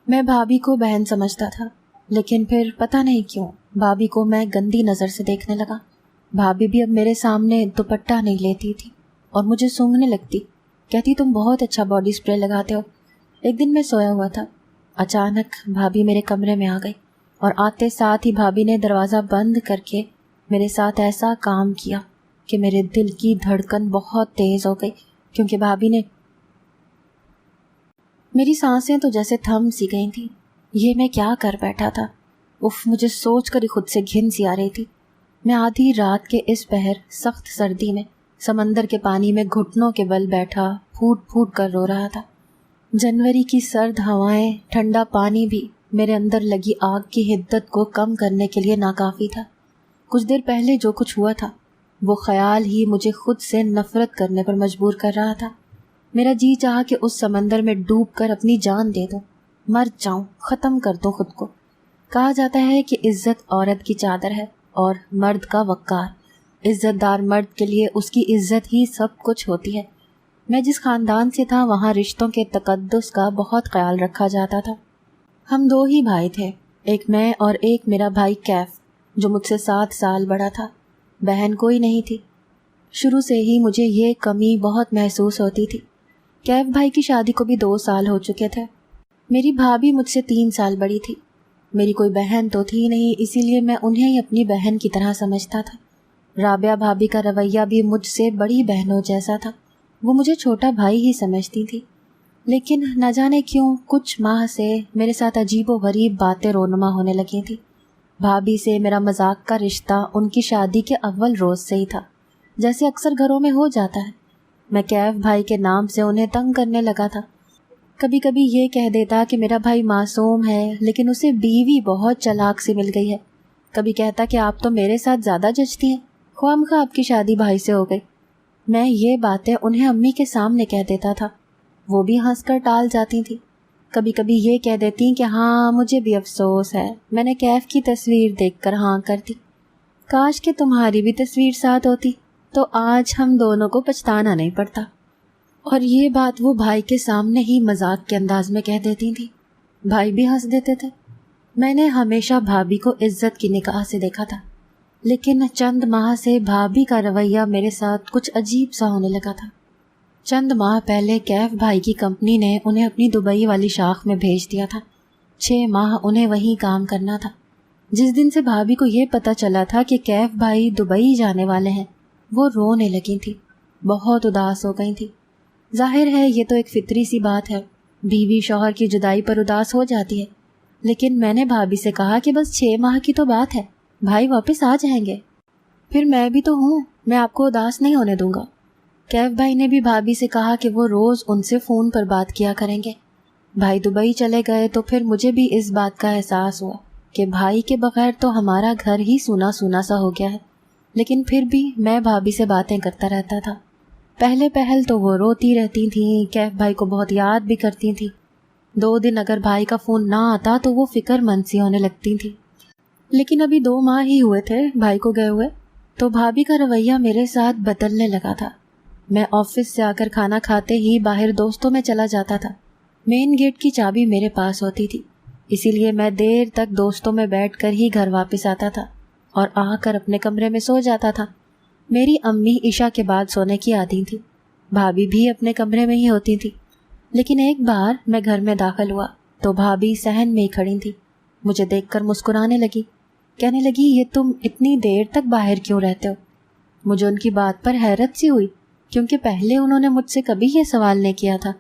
میں بھابھی کو بہن سمجھتا تھا، لیکن پھر پتہ نہیں کیوں بھابھی کو میں گندی نظر سے دیکھنے لگا۔ بھابھی بھی اب میرے سامنے دوپٹہ نہیں لیتی تھی اور مجھے سونگھنے لگتی، کہتی تم بہت اچھا باڈی اسپرے لگاتے ہو۔ ایک دن میں سویا ہوا تھا، اچانک بھابھی میرے کمرے میں آ گئی اور آتے ساتھ ہی بھابھی نے دروازہ بند کر کے میرے ساتھ ایسا کام کیا کہ میرے دل کی دھڑکن بہت تیز ہو گئی، کیونکہ بھابھی نے میری سانسیں تو جیسے تھم سی گئی تھیں۔ یہ میں کیا کر بیٹھا تھا؟ مجھے سوچ کر ہی خود سے گھن سی آ رہی تھی۔ میں آدھی رات کے اس پہر سخت سردی میں سمندر کے پانی میں گھٹنوں کے بل بیٹھا پھوٹ پھوٹ کر رو رہا تھا۔ جنوری کی سرد ہوائیں، ٹھنڈا پانی بھی میرے اندر لگی آگ کی حدت کو کم کرنے کے لیے ناکافی تھا۔ کچھ دیر پہلے جو کچھ ہوا تھا وہ خیال ہی مجھے خود سے نفرت کرنے پر مجبور کر رہا تھا۔ میرا جی چاہا کہ اس سمندر میں ڈوب کر اپنی جان دے دوں، مر جاؤں، ختم کر دوں خود کو۔ کہا جاتا ہے کہ عزت عورت کی چادر ہے اور مرد کا وقار۔ عزت دار مرد کے لیے اس کی عزت ہی سب کچھ ہوتی ہے۔ میں جس خاندان سے تھا وہاں رشتوں کے تقدس کا بہت خیال رکھا جاتا تھا۔ ہم 2 ہی بھائی تھے، ایک میں اور ایک میرا بھائی کیف، جو مجھ سے 7 سال بڑا تھا۔ بہن کوئی نہیں تھی۔ شروع سے ہی مجھے یہ کمی بہت محسوس ہوتی تھی۔ کیف بھائی کی شادی کو بھی 2 سال ہو چکے تھے۔ میری بھابھی مجھ سے 3 سال بڑی تھی۔ میری کوئی بہن تو تھی نہیں، اسی لیے میں انہیں ہی اپنی بہن کی طرح سمجھتا تھا۔ رابعہ بھابھی کا رویہ بھی مجھ سے بڑی بہنوں جیسا تھا، وہ مجھے چھوٹا بھائی ہی سمجھتی تھی۔ لیکن نہ جانے کیوں کچھ ماہ سے میرے ساتھ عجیب و غریب باتیں رونما ہونے لگی تھیں۔ بھابھی سے میرا مذاق کا رشتہ ان کی شادی کے اول روز سے ہی تھا، جیسے اکثر گھروں میں ہو جاتا ہے۔ میں کیف بھائی کے نام سے انہیں تنگ کرنے لگا تھا۔ کبھی کبھی یہ کہہ دیتا کہ میرا بھائی معصوم ہے لیکن اسے بیوی بہت چلاک سی مل گئی ہے۔ کبھی کہتا کہ آپ تو میرے ساتھ زیادہ جچتی ہیں، خواہ آپ کی شادی بھائی سے ہو گئی۔ میں یہ باتیں انہیں امی کے سامنے کہہ دیتا تھا، وہ بھی ہنس کر ٹال جاتی تھی۔ کبھی کبھی یہ کہہ دیتی کہ ہاں مجھے بھی افسوس ہے، میں نے کیف کی تصویر دیکھ کر ہاں کر دی، کاش کہ تمہاری بھی تصویر ساتھ ہوتی تو آج ہم دونوں کو پچھتانا نہیں پڑتا۔ اور یہ بات وہ بھائی کے سامنے ہی مذاق کے انداز میں کہہ دیتی تھی، بھائی بھی ہنس دیتے تھے۔ میں نے ہمیشہ بھابھی کو عزت کی نگاہ سے دیکھا تھا، لیکن چند ماہ سے بھابھی کا رویہ میرے ساتھ کچھ عجیب سا ہونے لگا تھا۔ چند ماہ پہلے کیف بھائی کی کمپنی نے انہیں اپنی دبئی والی شاخ میں بھیج دیا تھا۔ 6 ماہ انہیں وہیں کام کرنا تھا۔ جس دن سے بھابھی کو یہ پتہ چلا تھا کہ کیف بھائی دبئی جانے والے ہیں، وہ رونے لگی تھی، بہت اداس ہو گئی تھی۔ ظاہر ہے یہ تو ایک فطری سی بات ہے، بیوی شوہر کی جدائی پر اداس ہو جاتی ہے، لیکن میں نے بھابھی سے کہا کہ بس 6 ماہ کی تو بات ہے، بھائی واپس آ جائیں گے، پھر میں بھی تو ہوں، میں آپ کو اداس نہیں ہونے دوں گا۔ کیف بھائی نے بھی بھابھی سے کہا کہ وہ روز ان سے فون پر بات کیا کریں گے۔ بھائی دبئی چلے گئے تو پھر مجھے بھی اس بات کا احساس ہوا کہ بھائی کے بغیر تو ہمارا گھر ہی سونا سونا سا ہو گیا ہے، لیکن پھر بھی میں بھابھی سے باتیں کرتا رہتا تھا۔ پہلے پہل تو وہ روتی رہتی تھیں، کیف بھائی کو بہت یاد بھی کرتی تھیں۔ 2 دن اگر بھائی کا فون نہ آتا تو وہ فکر مند سی ہونے لگتی تھیں۔ لیکن ابھی 2 ماہ ہی ہوئے تھے بھائی کو گئے ہوئے، تو بھابھی کا رویہ میرے ساتھ بدلنے لگا تھا۔ میں آفس سے آ کر کھانا کھاتے ہی باہر دوستوں میں چلا جاتا تھا۔ مین گیٹ کی چابی میرے پاس ہوتی تھی، اسی لیے میں دیر تک دوستوں میں بیٹھ کر ہی گھر واپس آتا تھا اور آ کر اپنے کمرے میں سو جاتا تھا۔ میری امی عشاء کے بعد سونے کی عادی تھی، بھابھی بھی اپنے کمرے میں ہی ہوتی تھی۔ لیکن ایک بار میں گھر میں داخل ہوا تو بھابھی صحن میں ہی کھڑی تھی، مجھے دیکھ کر مسکرانے لگی، کہنے لگی یہ تم اتنی دیر تک باہر کیوں رہتے ہو؟ مجھے ان کی بات پر حیرت سی ہوئی، کیونکہ پہلے انہوں نے مجھ سے کبھی یہ سوال نہیں کیا تھا،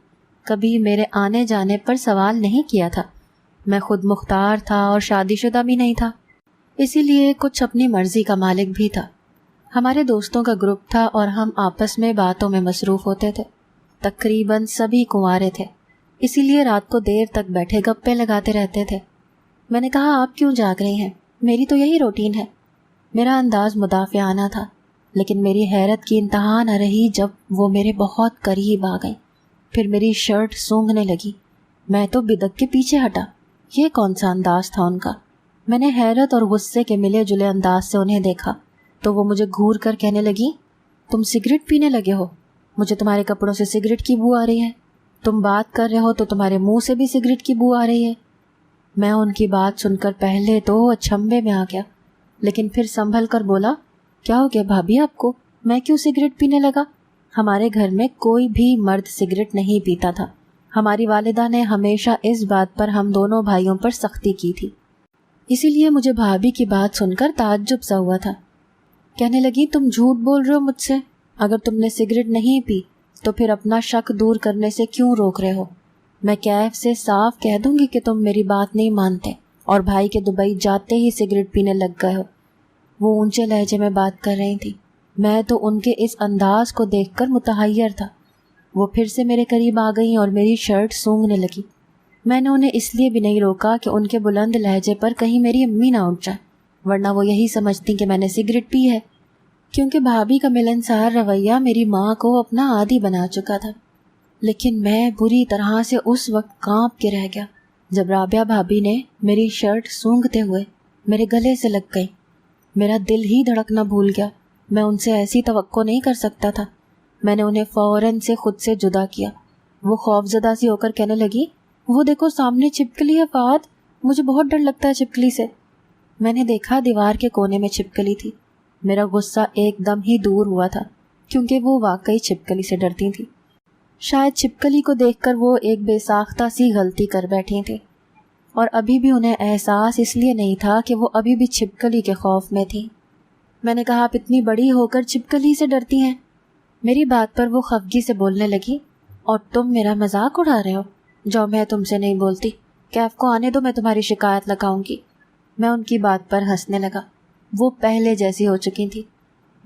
کبھی میرے آنے جانے پر سوال نہیں کیا تھا۔ میں خود مختار تھا اور شادی شدہ بھی نہیں تھا، اسی لیے کچھ اپنی مرضی کا مالک بھی تھا۔ ہمارے دوستوں کا گروپ تھا اور ہم آپس میں باتوں میں مصروف ہوتے تھے۔ تقریباً سبھی کنوارے تھے، اسی لیے رات کو دیر تک بیٹھے گپے لگاتے رہتے تھے۔ میں نے کہا آپ کیوں جاگ رہی ہیں؟ میری تو یہی روٹین ہے۔ میرا انداز مدافعانہ تھا، لیکن میری حیرت کی انتہا نہ رہی جب وہ میرے بہت قریب آ گئی، پھر میری شرٹ سونگھنے لگی۔ میں تو بدک کے پیچھے ہٹا، یہ کون سا انداز تھا ان کا؟ میں نے حیرت اور غصے کے ملے جلے انداز سے انہیں دیکھا تو وہ مجھے گھور کر کہنے لگی، تم سگریٹ پینے لگے ہو؟ مجھے تمہارے کپڑوں سے سگریٹ کی بو آ رہی ہے، تم بات کر رہے ہو تو تمہارے منہ سے بھی سگریٹ کی بو آ رہی ہے، میں ان کی بات سن کر پہلے تو اچھمبے میں آ گیا، لیکن پھر سنبھل کر بولا، کیا ہو گیا بھابھی آپ کو؟ میں کیوں سگریٹ پینے لگا؟ ہمارے گھر میں کوئی بھی مرد سگریٹ نہیں پیتا تھا۔ ہماری والدہ نے ہمیشہ اس بات پر ہم دونوں بھائیوں پر سختی کی تھی، اسی لیے مجھے بھابھی کی بات سن کر تعجب سا ہوا تھا۔ کہنے لگی، تم جھوٹ بول رہے ہو مجھ سے، اگر تم نے سگریٹ نہیں پی تو پھر اپنا شک دور کرنے سے کیوں روک رہے ہو؟ میں کیف سے صاف کہہ دوں گی کہ تم میری بات نہیں مانتے اور بھائی کے دبئی جاتے ہی سگریٹ پینے لگ گئے ہو۔ وہ اونچے لہجے میں بات کر رہی تھی۔ میں تو ان کے اس انداز کو دیکھ کر متحیر تھا۔ وہ پھر سے میرے قریب آ گئیں اور میری شرٹ سونگھنے لگی۔ میں نے انہیں اس لیے بھی نہیں روکا کہ ان کے بلند لہجے پر کہیں میری امی نہ اٹھ جائے، ورنہ وہ یہی سمجھتی کہ میں نے سگریٹ پی ہے، کیونکہ بھابھی کا ملنسار رویہ میری ماں کو اپنا عادی بنا چکا تھا۔ لیکن میں بری طرح سے اس وقت کانپ کے رہ گیا جب رابعہ بھابھی نے میری شرٹ سونگھتے ہوئے میرے گلے سے لگ گئی۔ میرا دل ہی دھڑکنا بھول گیا۔ میں ان سے ایسی توقع نہیں کر سکتا تھا۔ میں نے انہیں فوراً سے خود سے جدا کیا۔ وہ خوفزدہ سی ہو کر کہنے لگی، وہ دیکھو سامنے چھپکلی ہے فہد، مجھے بہت ڈر لگتا ہے چھپکلی سے۔ میں نے دیکھا دیوار کے کونے میں چھپکلی تھی۔ میرا غصہ ایک دم ہی دور ہوا تھا، کیونکہ وہ واقعی چھپکلی سے ڈرتی تھی۔ شاید چھپکلی کو دیکھ کر وہ ایک بے ساختہ سی غلطی کر بیٹھی تھی، اور ابھی بھی انہیں احساس اس لیے نہیں تھا کہ وہ ابھی بھی چھپکلی کے خوف میں تھی۔ میں نے کہا، آپ اتنی بڑی ہو کر چھپکلی سے ڈرتی ہیں؟ میری بات پر وہ خفگی سے بولنے لگی، اور تم میرا مذاق اڑا رہے ہو؟ جو میں تم سے نہیں بولتی، کیف کو آنے دو، میں تمہاری شکایت لگاؤں گی۔ میں ان کی بات پر ہنسنے لگا۔ وہ پہلے جیسی ہو چکی تھی۔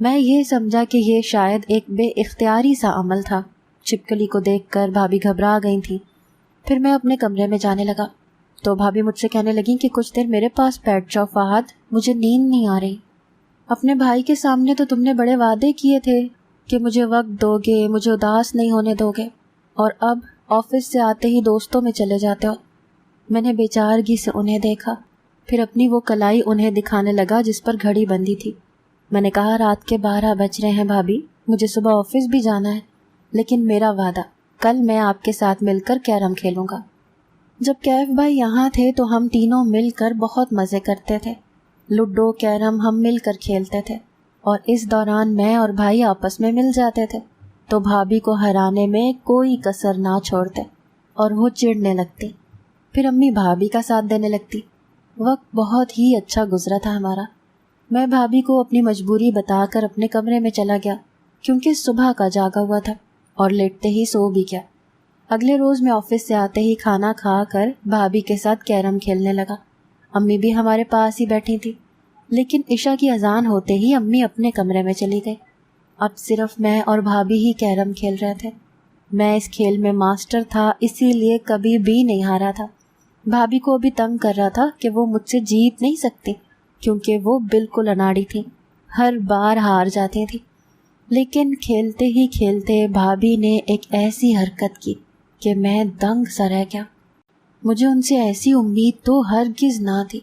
میں یہ سمجھا کہ یہ شاید ایک بے اختیاری سا عمل تھا۔ چھپکلی کو دیکھ کر بھابھی گھبرا گئی تھی۔ پھر میں اپنے کمرے میں جانے لگا تو بھابھی مجھ سے کہنے لگیں کہ کچھ دیر میرے پاس بیٹھ جاؤ فہد، مجھے نیند نہیں آ رہی۔ اپنے بھائی کے سامنے تو تم نے بڑے وعدے کیے تھے کہ مجھے وقت دو گے، مجھے اداس نہیں ہونے دو گے، اور اب آفس سے آتے ہی دوستوں میں چلے جاتے ہو۔ میں نے بے چارگی سے انہیں دیکھا، پھر اپنی وہ کلائی انہیں دکھانے لگا جس پر گھڑی بندھی تھی۔ میں نے کہا، رات کے 12 بج رہے ہیں بھابھی، مجھے صبح آفس بھی جانا ہے، لیکن میرا وعدہ، کل میں آپ کے ساتھ مل کر کیرم کھیلوں گا۔ جب کیف بھائی یہاں تھے تو ہم تینوں مل کر بہت مزے کرتے تھے۔ لوڈو، کیرم ہم مل کر کھیلتے تھے، اور اس دوران میں اور بھائی آپس میں مل جاتے تھے تو بھابھی کو ہرانے میں کوئی کسر نہ چھوڑتے اور وہ چڑنے لگتی۔ پھر امی بھابھی کا ساتھ دینے لگتی۔ وقت بہت ہی اچھا گزرا تھا ہمارا۔ میں بھابھی کو اپنی مجبوری بتا کر اپنے کمرے میں چلا گیا، کیونکہ صبح کا جاگا ہوا تھا اور لیٹتے ہی سو بھی گیا۔ اگلے روز میں آفس سے آتے ہی کھانا کھا کر بھابھی کے ساتھ کیرم کھیلنے لگا۔ امی بھی ہمارے پاس ہی بیٹھی تھی، لیکن عشاء کی اذان ہوتے ہی امی اپنے کمرے میں چلی گئی۔ اب صرف میں اور بھابھی ہی کیرم کھیل رہے تھے۔ میں اس کھیل میں ماسٹر تھا، اسی لیے کبھی بھی نہیں ہارا تھا۔ بھابھی کو بھی تنگ کر رہا تھا کہ وہ مجھ سے جیت نہیں سکتی، کیونکہ وہ بالکل اناڑی تھی، ہر بار ہار جاتی تھی۔ لیکن کھیلتے ہی کھیلتے بھابھی نے ایک ایسی حرکت کی کہ میں دنگ سا رہ گیا۔ مجھے ان سے ایسی امید تو ہرگز نہ تھی۔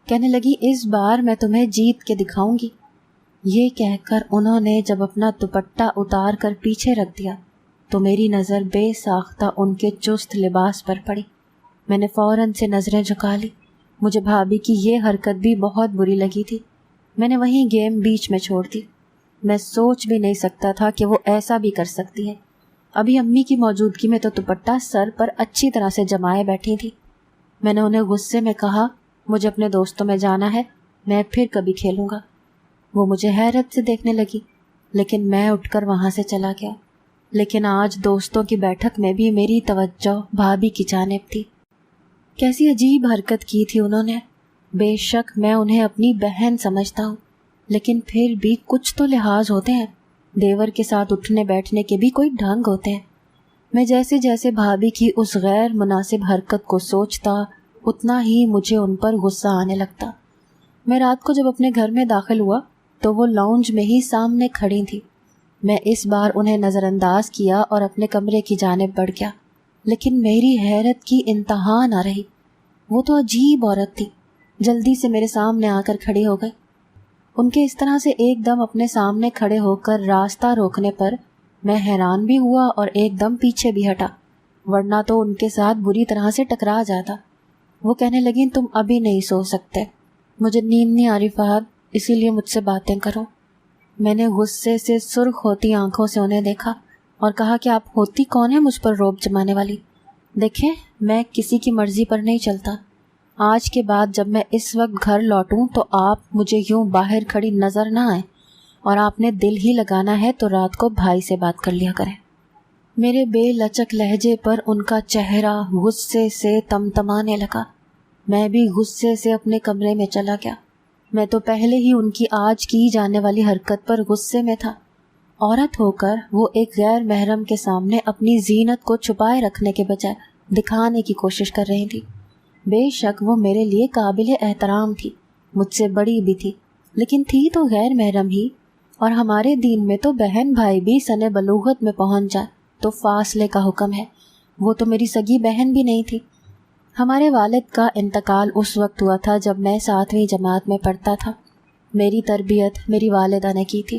کہنے لگی، اس بار میں تمہیں جیت کے دکھاؤں گی۔ یہ کہہ کر انہوں نے جب اپنا دوپٹہ اتار کر پیچھے رکھ دیا تو میری نظر بے ساختہ ان کے چست لباس پر پڑی۔ میں نے فوراً سے نظریں جھکا لی۔ مجھے بھابھی کی یہ حرکت بھی بہت بری لگی تھی۔ میں نے وہیں گیم بیچ میں چھوڑ دی۔ میں سوچ بھی نہیں سکتا تھا کہ وہ ایسا بھی کر سکتی ہے۔ ابھی امی کی موجودگی میں تو دوپٹہ سر پر اچھی طرح سے جمائے بیٹھی تھی۔ میں نے انہیں غصے میں کہا، مجھے اپنے دوستوں میں جانا ہے، میں پھر کبھی کھیلوں گا۔ وہ مجھے حیرت سے دیکھنے لگی، لیکن میں اٹھ کر وہاں سے چلا گیا۔ لیکن آج دوستوں کی بیٹھک میں بھی میری توجہ بھابھی کی جانب تھی۔ کیسی عجیب حرکت کی تھی انہوں نے۔ بے شک میں انہیں اپنی بہن سمجھتا ہوں، لیکن پھر بھی کچھ تو لحاظ ہوتے ہیں۔ دیور کے ساتھ اٹھنے بیٹھنے کے بھی کوئی ڈھنگ ہوتے ہیں۔ میں جیسے جیسے بھابھی کی اس غیر مناسب حرکت کو سوچتا، اتنا ہی مجھے ان پر غصہ آنے لگتا۔ میں رات کو جب اپنے گھر میں داخل ہوا تو وہ لاؤنج میں ہی سامنے کھڑی تھی۔ میں اس بار انہیں نظر انداز کیا اور اپنے کمرے کی جانب بڑھ گیا، لیکن میری حیرت کی انتہا نہ رہی۔ وہ تو عجیب عورت تھی، جلدی سے میرے سامنے آ کر کھڑی ہو گئی۔ ان کے اس طرح سے ایک دم اپنے سامنے کھڑے ہو کر راستہ روکنے پر میں حیران بھی ہوا اور ایک دم پیچھے بھی ہٹا، ورنہ تو ان کے ساتھ بری طرح سے ٹکرا جاتا۔ وہ کہنے لگیں تم ابھی نہیں سو سکتے، مجھے نیند نہیں آ رہی فہد، اسی لیے مجھ سے باتیں کرو۔ میں نے غصے سے سرخ ہوتی آنکھوں سے انہیں دیکھا اور کہا کہ آپ ہوتی کون ہیں مجھ پر روب جمانے والی؟ دیکھیں میں کسی کی مرضی پر نہیں چلتا، آج کے بعد جب میں اس وقت گھر لوٹوں تو آپ مجھے یوں باہر کھڑی نظر نہ آئیں، اور آپ نے دل ہی لگانا ہے تو رات کو بھائی سے بات کر لیا کریں۔ میرے بے لچک لہجے پر ان کا چہرہ غصے سے تمتمانے لگا۔ میں بھی غصے سے اپنے کمرے میں چلا گیا۔ میں تو پہلے ہی ان کی آج کی جانے والی حرکت پر غصے میں تھا۔ عورت ہو کر وہ ایک غیر محرم کے سامنے اپنی زینت کو چھپائے رکھنے کے بجائے دکھانے کی کوشش کر رہی تھی۔ بے شک وہ میرے لیے قابل احترام تھی، مجھ سے بڑی بھی تھی، لیکن تھی تو غیر محرم ہی، اور ہمارے دین میں تو بہن بھائی بھی سن بلوغت میں پہنچ جائے تو فاصلے کا حکم ہے۔ وہ تو میری سگی بہن بھی نہیں تھی۔ ہمارے والد کا انتقال اس وقت ہوا تھا جب میں 7ویں جماعت میں پڑھتا تھا۔ میری تربیت میری والدہ نے کی تھی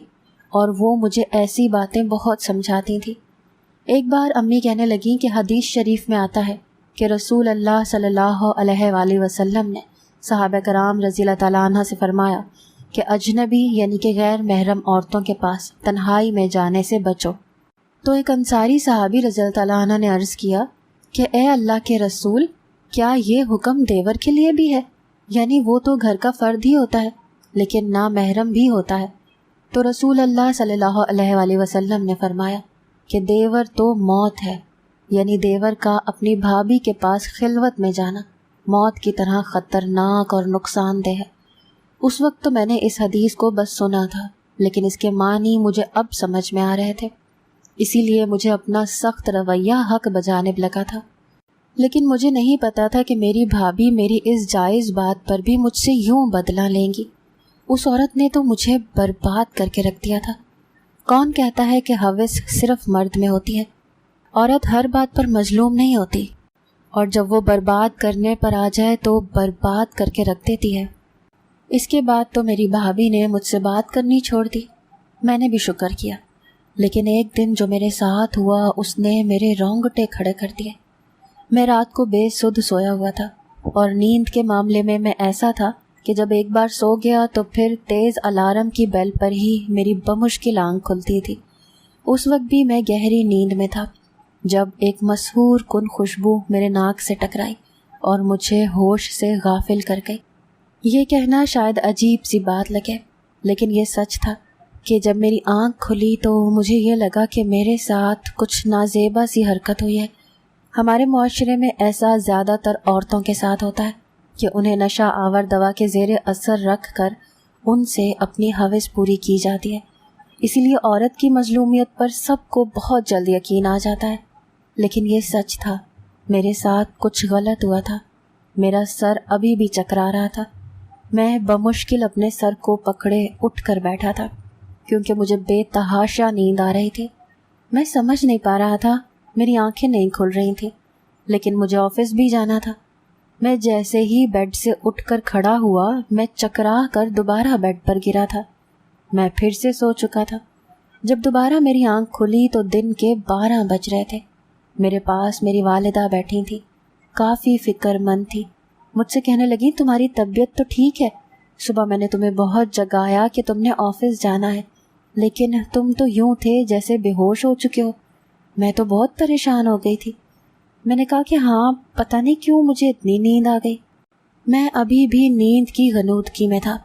اور وہ مجھے ایسی باتیں بہت سمجھاتی تھیں۔ ایک بار امی کہنے لگیں کہ حدیث شریف میں آتا ہے کہ رسول اللہ صلی اللہ علیہ وآلہ وسلم نے صحابہ کرام رضی اللہ تعالیٰ عنہ سے فرمایا کہ اجنبی یعنی کہ غیر محرم عورتوں کے پاس تنہائی میں جانے سے بچو۔ تو ایک انصاری صحابی رضی اللہ تعالیٰ عنہ نے عرض کیا کہ اے اللہ کے رسول، کیا یہ حکم دیور کے لیے بھی ہے؟ یعنی وہ تو گھر کا فرد ہی ہوتا ہے لیکن نا محرم بھی ہوتا ہے۔ تو رسول اللہ صلی اللہ علیہ وآلہ وسلم نے فرمایا کہ دیور تو موت ہے، یعنی دیور کا اپنی بھابھی کے پاس خلوت میں جانا موت کی طرح خطرناک اور نقصان دہ ہے۔ اس وقت تو میں نے اس حدیث کو بس سنا تھا، لیکن اس کے معنی مجھے اب سمجھ میں آ رہے تھے، اسی لیے مجھے اپنا سخت رویہ حق بجانب لگا تھا۔ لیکن مجھے نہیں پتا تھا کہ میری بھابھی میری اس جائز بات پر بھی مجھ سے یوں بدلہ لیں گی۔ اس عورت نے تو مجھے برباد کر کے رکھ دیا تھا۔ کون کہتا ہے کہ ہوس صرف مرد میں ہوتی ہے؟ عورت ہر بات پر مظلوم نہیں ہوتی، اور جب وہ برباد کرنے پر آ جائے تو برباد کر کے رکھ دیتی ہے۔ اس کے بعد تو میری بھابھی نے مجھ سے بات کرنی چھوڑ دی۔ میں نے بھی شکر کیا، لیکن ایک دن جو میرے ساتھ ہوا اس نے میرے رونگٹے کھڑے کر دیے۔ میں رات کو بے سدھ سویا ہوا تھا، اور نیند کے معاملے میں ایسا تھا کہ جب ایک بار سو گیا تو پھر تیز الارم کی بیل پر ہی میری بمشکل آنکھ کھلتی تھی۔ اس وقت بھی میں گہری نیند میں تھا جب ایک مسحور کن خوشبو میرے ناک سے ٹکرائی اور مجھے ہوش سے غافل کر گئی۔ یہ کہنا شاید عجیب سی بات لگے، لیکن یہ سچ تھا کہ جب میری آنکھ کھلی تو مجھے یہ لگا کہ میرے ساتھ کچھ نازیبا سی حرکت ہوئی ہے۔ ہمارے معاشرے میں ایسا زیادہ تر عورتوں کے ساتھ ہوتا ہے کہ انہیں نشہ آور دوا کے زیر اثر رکھ کر ان سے اپنی ہوس پوری کی جاتی ہے، اسی لیے عورت کی مظلومیت پر سب کو بہت جلد یقین آ جاتا ہے۔ لیکن یہ سچ تھا، میرے ساتھ کچھ غلط ہوا تھا۔ میرا سر ابھی بھی چکرا رہا تھا۔ میں بمشکل اپنے سر کو پکڑے اٹھ کر بیٹھا تھا کیونکہ مجھے بے تحاشا نیند آ رہی تھی۔ میں سمجھ نہیں پا رہا تھا، میری آنکھیں نہیں کھل رہی تھیں، لیکن مجھے آفس بھی جانا تھا۔ میں جیسے ہی بیڈ سے اٹھ کر کھڑا ہوا میں چکرا کر دوبارہ بیڈ پر گرا تھا۔ میں پھر سے سو چکا تھا۔ جب دوبارہ میری آنکھ کھلی تو دن کے 12 بج رہے تھے۔ میرے پاس میری والدہ بیٹھی تھی، کافی فکر مند تھی۔ مجھ سے کہنے لگی تمہاری طبیعت تو ٹھیک ہے، صبح میں نے تمہیں بہت جگایا کہ تم نے آفس جانا ہے، لیکن تم تو یوں تھے جیسے بے ہوش ہو چکے ہو۔ میں تو بہت پریشان ہو گئی تھی۔ میں نے کہا کہ ہاں، پتہ نہیں کیوں مجھے اتنی نیند آ گئی۔ میں ابھی بھی نیند کی غنودگی میں تھا۔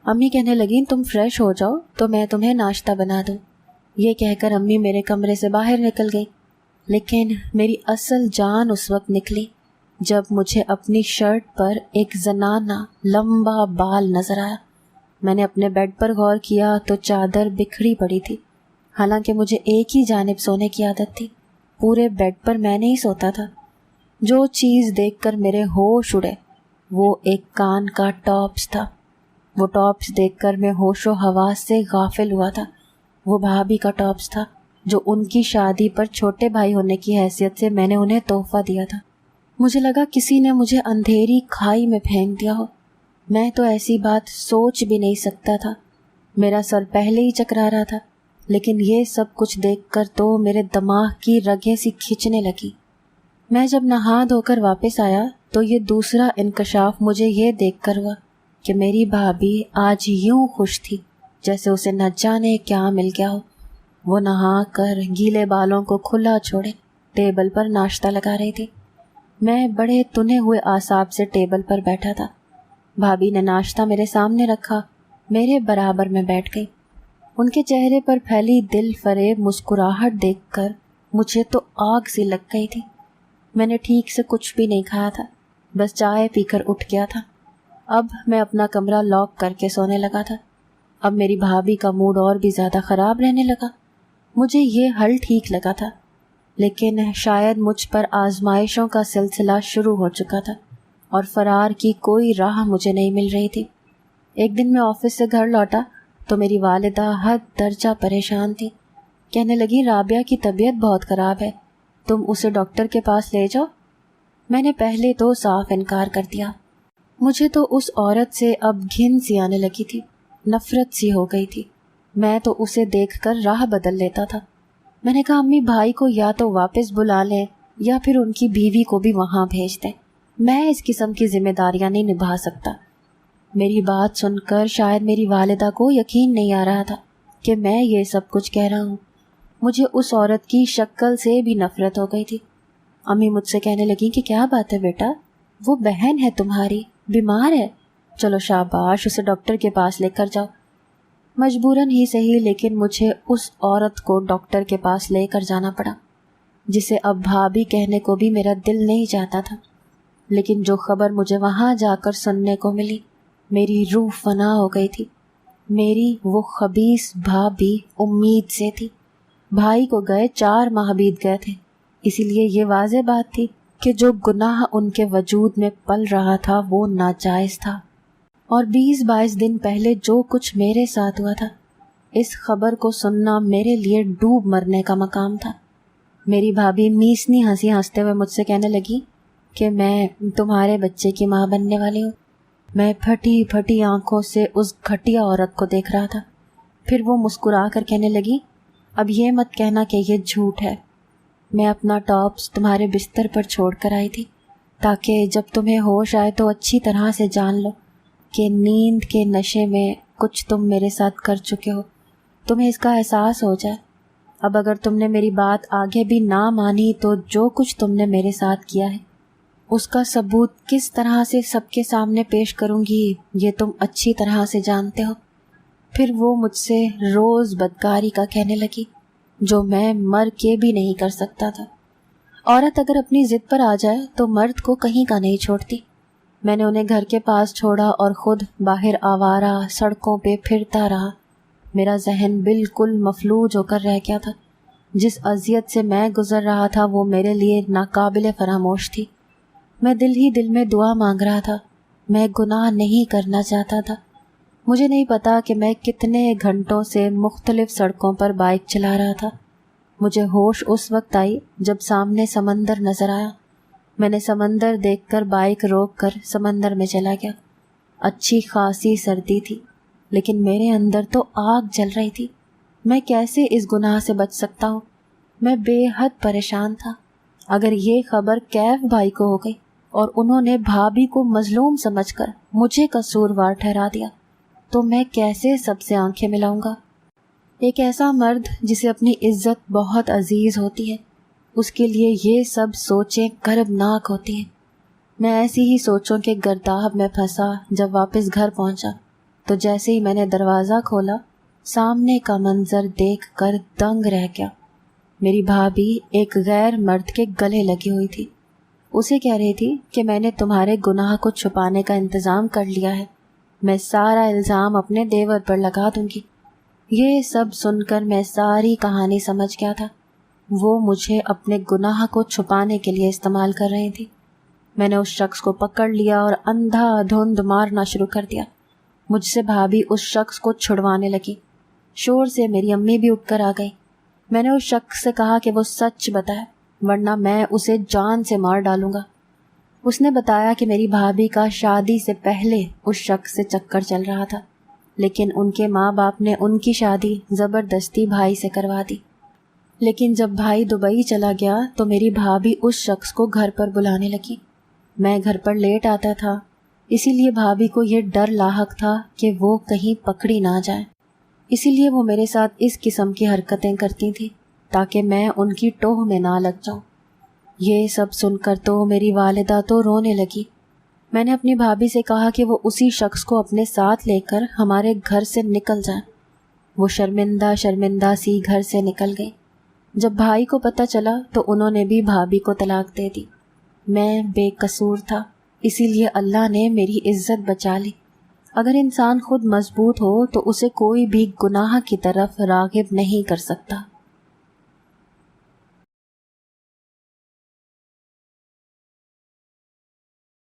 امی کہنے لگیں تم فریش ہو جاؤ تو میں تمہیں ناشتہ بنا دوں۔ یہ کہہ کر امی میرے کمرے سے باہر نکل گئی، لیکن میری اصل جان اس وقت نکلی جب مجھے اپنی شرٹ پر ایک زنانہ لمبا بال نظر آیا۔ میں نے اپنے بیڈ پر غور کیا تو چادر بکھری پڑی تھی، حالانکہ مجھے ایک ہی جانب سونے کی عادت تھی۔ پورے بیڈ پر میں نہیں سوتا تھا۔ جو چیز دیکھ کر میرے ہوش اڑے وہ ایک کان کا ٹاپس تھا۔ وہ ٹاپس دیکھ کر میں ہوش و حواس سے غافل ہوا تھا۔ وہ بھابھی کا ٹاپس تھا جو ان کی شادی پر چھوٹے بھائی ہونے کی حیثیت سے میں نے انہیں تحفہ دیا تھا۔ مجھے لگا کسی نے مجھے اندھیری کھائی میں پھینک دیا ہو۔ میں تو ایسی بات سوچ بھی نہیں سکتا تھا۔ میرا سر پہلے ہی چکرا رہا تھا، لیکن یہ سب کچھ دیکھ کر تو میرے دماغ کی رگیں سی کھچنے لگی۔ میں جب نہا دھو کر واپس آیا تو یہ دوسرا انکشاف مجھے یہ دیکھ کر ہوا کہ میری بھابھی آج یوں خوش تھی جیسے اسے نہ جانے کیا مل گیا ہو۔ وہ نہا کر گیلے بالوں کو کھلا چھوڑے ٹیبل پر ناشتہ لگا رہی تھی۔ میں بڑے تنے ہوئے اعصاب سے ٹیبل پر بیٹھا تھا۔ بھابھی نے ناشتہ میرے سامنے رکھا، میرے برابر میں بیٹھ گئی۔ ان کے چہرے پر پھیلی دل فریب مسکراہٹ دیکھ کر مجھے تو آگ سی لگ گئی تھی۔ میں نے ٹھیک سے کچھ بھی نہیں کھایا تھا، بس چائے پی کر اٹھ گیا تھا۔ اب میں اپنا کمرہ لاک کر کے سونے لگا تھا۔ اب میری بھابھی کا موڈ اور بھی زیادہ خراب رہنے لگا۔ مجھے یہ حل ٹھیک لگا تھا، لیکن شاید مجھ پر آزمائشوں کا سلسلہ شروع ہو چکا تھا اور فرار کی کوئی راہ مجھے نہیں مل رہی تھی۔ ایک دن میں آفس سے گھر لوٹا تو میری والدہ حد درجہ پریشان تھی۔ کہنے لگی رابعہ کی طبیعت بہت خراب ہے، تم اسے ڈاکٹر کے پاس لے جاؤ۔ میں نے پہلے تو صاف انکار کر دیا۔ مجھے تو اس عورت سے اب گھن سی آنے لگی تھی، نفرت سی ہو گئی تھی۔ میں تو اسے دیکھ کر راہ بدل لیتا تھا۔ میں نے کہا امی بھائی کو یا تو واپس بلا لیں یا پھر ان کی بیوی کو بھی وہاں بھیج دیں، میں اس قسم کی ذمہ داریاں نہیں نبھا سکتا۔ میری بات سن کر شاید میری والدہ کو یقین نہیں آ رہا تھا کہ میں یہ سب کچھ کہہ رہا ہوں۔ مجھے اس عورت کی شکل سے بھی نفرت ہو گئی تھی۔ امی مجھ سے کہنے لگی کہ کیا بات ہے بیٹا، وہ بہن ہے تمہاری، بیمار ہے، چلو شاباش اسے ڈاکٹر کے پاس لے کر جاؤ۔ مجبوراً ہی صحیح، لیکن مجھے اس عورت کو ڈاکٹر کے پاس لے کر جانا پڑا، جسے اب بھابھی کہنے کو بھی میرا دل نہیں چاہتا تھا۔ لیکن جو خبر مجھے وہاں جا کر سننے کو ملی، میری روح فنا ہو گئی تھی۔ میری وہ خبیث بھابھی امید سے تھی۔ بھائی کو گئے 4 ماہ بیت گئے تھے، اسی لیے یہ واضح بات تھی کہ جو گناہ ان کے وجود میں پل رہا تھا وہ ناجائز تھا۔ اور 20-22 دن پہلے جو کچھ میرے ساتھ ہوا تھا، اس خبر کو سننا میرے لیے ڈوب مرنے کا مقام تھا۔ میری بھابھی میسنی ہنسی ہنستے ہوئے مجھ سے کہنے لگی کہ میں تمہارے بچے کی ماں بننے والی ہوں۔ میں پھٹی پھٹی آنکھوں سے اس گھٹیا عورت کو دیکھ رہا تھا۔ پھر وہ مسکرا کر کہنے لگی اب یہ مت کہنا کہ یہ جھوٹ ہے۔ میں اپنا ٹاپس تمہارے بستر پر چھوڑ کر آئی تھی تاکہ جب تمہیں ہوش آئے تو اچھی طرح سے جان لو کہ نیند کے نشے میں کچھ تم میرے ساتھ کر چکے ہو، تمہیں اس کا احساس ہو جائے۔ اب اگر تم نے میری بات آگے بھی نہ مانی تو جو کچھ تم نے میرے ساتھ کیا ہے اس کا ثبوت کس طرح سے سب کے سامنے پیش کروں گی یہ تم اچھی طرح سے جانتے ہو۔ پھر وہ مجھ سے روز بدکاری کا کہنے لگی جو میں مر کے بھی نہیں کر سکتا تھا۔ عورت اگر اپنی ضد پر آ جائے تو مرد کو کہیں کا نہیں چھوڑتی۔ میں نے انہیں گھر کے پاس چھوڑا اور خود باہر آوارہ سڑکوں پہ پھرتا رہا۔ میرا ذہن بالکل مفلوج ہو کر رہ گیا تھا۔ جس اذیت سے میں گزر رہا تھا وہ میرے لیے ناقابل فراموش تھی۔ میں دل ہی دل میں دعا مانگ رہا تھا، میں گناہ نہیں کرنا چاہتا تھا۔ مجھے نہیں پتا کہ میں کتنے گھنٹوں سے مختلف سڑکوں پر بائک چلا رہا تھا۔ مجھے ہوش اس وقت آئی جب سامنے سمندر نظر آیا۔ میں نے سمندر دیکھ کر بائک روک کر سمندر میں چلا گیا۔ اچھی خاصی سردی تھی، لیکن میرے اندر تو آگ جل رہی تھی۔ میں کیسے اس گناہ سے بچ سکتا ہوں؟ میں بے حد پریشان تھا۔ اگر یہ خبر کیف بھائی کو ہو گئی اور انہوں نے بھابھی کو مظلوم سمجھ کر مجھے قصوروار ٹھہرا دیا تو میں کیسے سب سے آنکھیں ملاؤں گا؟ ایک ایسا مرد جسے اپنی عزت بہت عزیز ہوتی ہے، اس کے لیے یہ سب سوچیں کربناک ہوتی ہیں۔ میں ایسی ہی سوچوں کے گرداب میں پھنسا۔ جب واپس گھر پہنچا تو جیسے ہی میں نے دروازہ کھولا، سامنے کا منظر دیکھ کر دنگ رہ گیا۔ میری بھابھی ایک غیر مرد کے گلے لگی ہوئی تھی۔ اسے کہہ رہی تھی کہ میں نے تمہارے گناہ کو چھپانے کا انتظام کر لیا ہے، میں سارا الزام اپنے دیور پر لگا دوں گی۔ یہ سب سن کر میں ساری کہانی سمجھ گیا تھا۔ وہ مجھے اپنے گناہ کو چھپانے کے لیے استعمال کر رہی تھی۔ میں نے اس شخص کو پکڑ لیا اور اندھا دھند مارنا شروع کر دیا۔ مجھ سے بھابھی اس شخص کو چھڑوانے لگی۔ شور سے میری امی بھی اٹھ کر آ گئی۔ میں نے اس شخص سے کہا کہ وہ سچ بتائے ورنہ میں اسے جان سے مار ڈالوں گا۔ اس نے بتایا کہ میری بھابھی کا شادی سے پہلے اس شخص سے چکر چل رہا تھا، لیکن ان کے ماں باپ نے ان کی شادی زبردستی بھائی سے کروا دی۔ لیکن جب بھائی دبئی چلا گیا تو میری بھابھی اس شخص کو گھر پر بلانے لگی۔ میں گھر پر لیٹ آتا تھا، اسی لیے بھابھی کو یہ ڈر لاحق تھا کہ وہ کہیں پکڑی نہ جائے، اسی لیے وہ میرے ساتھ اس قسم کی حرکتیں کرتی تھی تاکہ میں ان کی ٹوہ میں نہ لگ جاؤں۔ یہ سب سن کر تو میری والدہ تو رونے لگی۔ میں نے اپنی بھابھی سے کہا کہ وہ اسی شخص کو اپنے ساتھ لے کر ہمارے گھر سے نکل جائیں۔ وہ شرمندہ شرمندہ سی گھر سے نکل گئی۔ جب بھائی کو پتہ چلا تو انہوں نے بھی بھابھی کو طلاق دے دی۔ میں بے قصور تھا، اسی لیے اللہ نے میری عزت بچا لی۔ اگر انسان خود مضبوط ہو تو اسے کوئی بھی گناہ کی طرف راغب نہیں کر سکتا۔